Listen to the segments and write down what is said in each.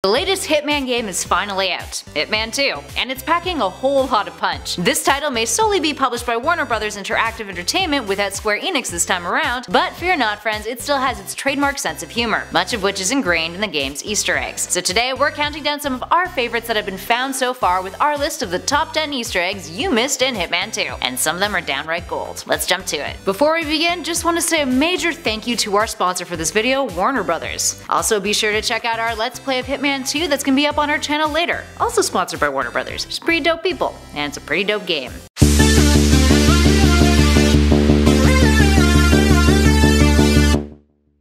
The latest Hitman game is finally out, Hitman 2, and it's packing a whole lot of punch. This title may solely be published by Warner Bros. Interactive Entertainment without Square Enix this time around, but fear not friends, it still has its trademark sense of humor, much of which is ingrained in the game's Easter eggs. So today we're counting down some of our favorites that have been found so far with our list of the top 10 Easter eggs you missed in Hitman 2, and some of them are downright gold. Let's jump to it. Before we begin, just want to say a major thank you to our sponsor for this video, Warner Bros. Also be sure to check out our Let's Play of Hitman 2 that's gonna be up on our channel later, also sponsored by Warner Bros. It's pretty dope people, and it's a pretty dope game.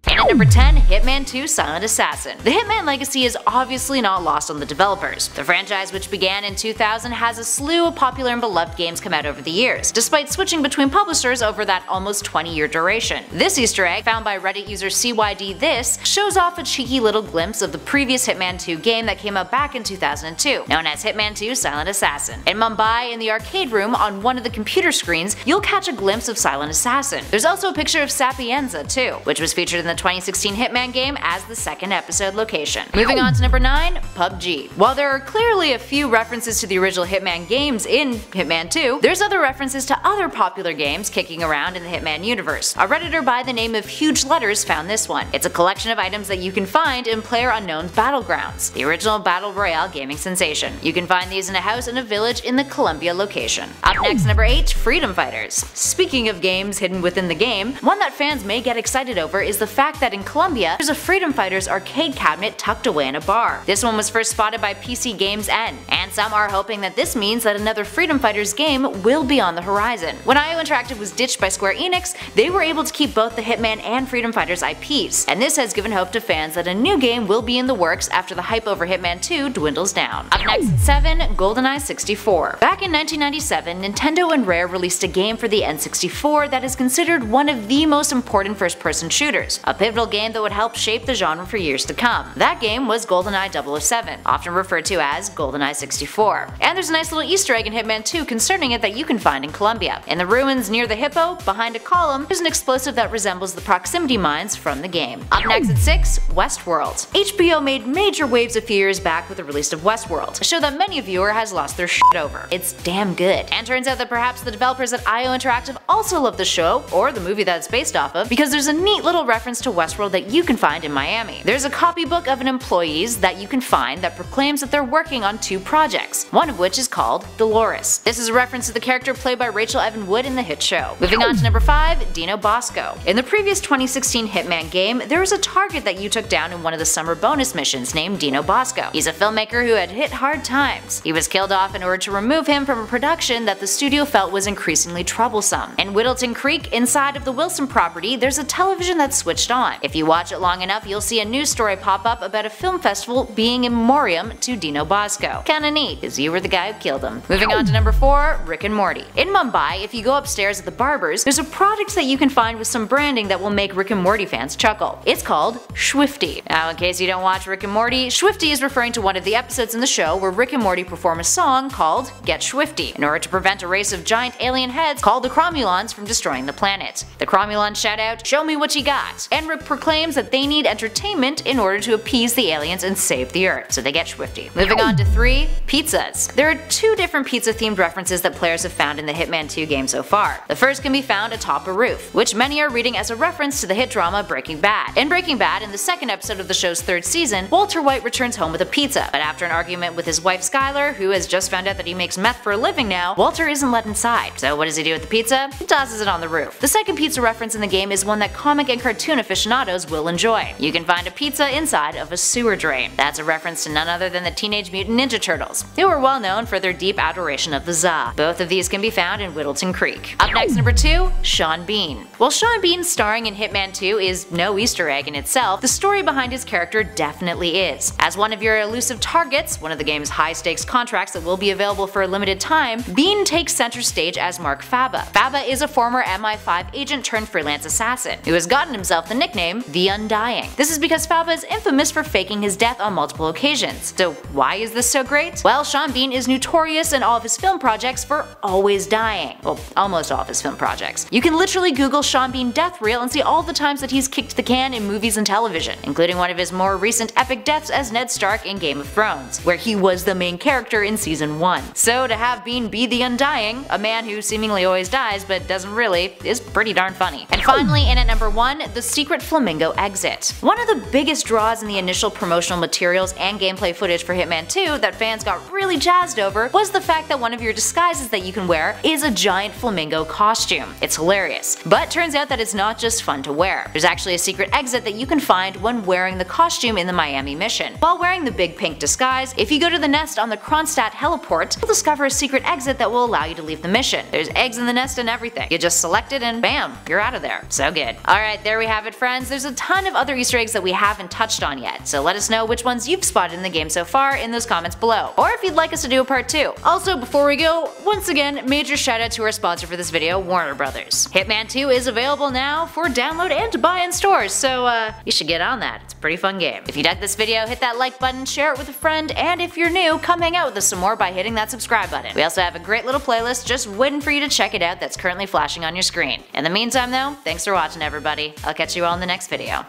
At number 10, Hitman 2 Silent Assassin. The Hitman legacy is obviously not lost on the developers. The franchise, which began in 2000, has a slew of popular and beloved games come out over the years, despite switching between publishers over that almost 20-year duration. This Easter egg, found by Reddit user CYDThis, shows off a cheeky little glimpse of the previous Hitman 2 game that came out back in 2002, known as Hitman 2 Silent Assassin. In Mumbai, in the arcade room on one of the computer screens, you'll catch a glimpse of Silent Assassin. There's also a picture of Sapienza too, which was featured in the 2016 Hitman game as the second episode location. Moving on to number 9, PUBG. While there are clearly a few references to the original Hitman games in Hitman 2, there's other references to other popular games kicking around in the Hitman universe. A redditor by the name of Huge Letters found this one. It's a collection of items that you can find in PlayerUnknown's Battlegrounds, the original Battle Royale gaming sensation. You can find these in a house in a village in the Columbia location. Up next, number 8, Freedom Fighters. Speaking of games hidden within the game, one that fans may get excited over is the fact that in Colombia, there's a Freedom Fighters arcade cabinet tucked away in a bar. This one was first spotted by PC Games N, and some are hoping that this means that another Freedom Fighters game will be on the horizon. When IO Interactive was ditched by Square Enix, they were able to keep both the Hitman and Freedom Fighters IPs, and this has given hope to fans that a new game will be in the works after the hype over Hitman 2 dwindles down. Up next at 7, GoldenEye 64. Back in 1997, Nintendo and Rare released a game for the N64 that is considered one of the most important first-person shooters, a pivotal game that would help shape the genre for years to come. That game was GoldenEye 007, often referred to as GoldenEye 64. And there's a nice little Easter egg in Hitman 2 concerning it that you can find in Colombia. In the ruins near the hippo, behind a column, there's an explosive that resembles the proximity mines from the game. Up next at 6, Westworld. HBO made major waves a few years back with the release of Westworld, a show that many a viewer has lost their shit over. It's damn good. And turns out that perhaps the developers at IO Interactive also love the show, or the movie that it's based off of, because there's a neat little reference to Westworld that you can find in Miami. There's a copybook of an employee's that you can find that proclaims that they're working on 2 projects, one of which is called Dolores. This is a reference to the character played by Rachel Evan Wood in the hit show. Moving on to number 5, Dino Bosco. In the previous 2016 Hitman game, there was a target that you took down in one of the summer bonus missions named Dino Bosco. He's a filmmaker who had hit hard times. He was killed off in order to remove him from a production that the studio felt was increasingly troublesome. In Whittleton Creek, inside of the Wilson property, there's a television that's switched on. If you watch it long enough, you'll see a news story pop up about a film festival being in memoriam to Dino Bosco. Kinda neat, cause you were the guy who killed him. Moving on to number 4, Rick and Morty. In Mumbai, if you go upstairs at the barber's, there's a product that you can find with some branding that will make Rick and Morty fans chuckle. It's called Schwifty. Now, in case you don't watch Rick and Morty, Schwifty is referring to one of the episodes in the show where Rick and Morty perform a song called Get Schwifty in order to prevent a race of giant alien heads called the Cromulons from destroying the planet. The Cromulons shout out, "Show me what you got," and Rick proclaims that they need entertainment in order to appease the aliens and save the Earth, so they get Schwifty. Moving on to 3, pizzas. There are 2 different pizza-themed references that players have found in the Hitman 2 game so far. The first can be found atop a roof, which many are reading as a reference to the hit drama Breaking Bad. In Breaking Bad, in the second episode of the show's 3rd season, Walter White returns home with a pizza, but after an argument with his wife Skylar, who has just found out that he makes meth for a living now, Walter isn't let inside. So what does he do with the pizza? He tosses it on the roof. The second pizza reference in the game is one that comic and cartoon aficionados will enjoy. You can find a pizza inside of a sewer drain. That's a reference to none other than the Teenage Mutant Ninja Turtles, who are well known for their deep adoration of the Za. Both of these can be found in Whittleton Creek. Up next, number 2, Sean Bean. While Sean Bean starring in Hitman 2 is no Easter egg in itself, the story behind his character definitely is. As one of your elusive targets, one of the game's high-stakes contracts that will be available for a limited time, Bean takes center stage as Mark Faba. Faba is a former MI5 agent turned freelance assassin, who has gotten himself the nickname name The Undying. This is because Falba is infamous for faking his death on multiple occasions. So why is this so great? Well, Sean Bean is notorious in all of his film projects for always dying. Well, almost all of his film projects. You can literally Google Sean Bean death reel and see all the times that he's kicked the can in movies and television, including one of his more recent epic deaths as Ned Stark in Game of Thrones, where he was the main character in season 1. So to have Bean be the Undying, a man who seemingly always dies but doesn't really, is pretty darn funny. And finally, in at number 1, the secret flamingo exit. One of the biggest draws in the initial promotional materials and gameplay footage for Hitman 2 that fans got really jazzed over was the fact that one of your disguises that you can wear is a giant flamingo costume. It's hilarious. But turns out that it's not just fun to wear. There's actually a secret exit that you can find when wearing the costume in the Miami mission. While wearing the big pink disguise, if you go to the nest on the Kronstadt heliport, you'll discover a secret exit that will allow you to leave the mission. There's eggs in the nest and everything. You just select it and bam, you're out of there. So good. Alright, there we have it, friends. There's a ton of other Easter eggs that we haven't touched on yet, so let us know which ones you've spotted in the game so far in those comments below, or if you'd like us to do a part 2. Also, before we go, once again, major shout out to our sponsor for this video, Warner Brothers. Hitman 2 is available now for download and to buy in stores, so you should get on that. It's a pretty fun game. If you dug this video, hit that like button, share it with a friend, and if you're new, come hang out with us some more by hitting that subscribe button. We also have a great little playlist just waiting for you to check it out that's currently flashing on your screen. In the meantime though, thanks for watching everybody. I'll catch you all in the next video.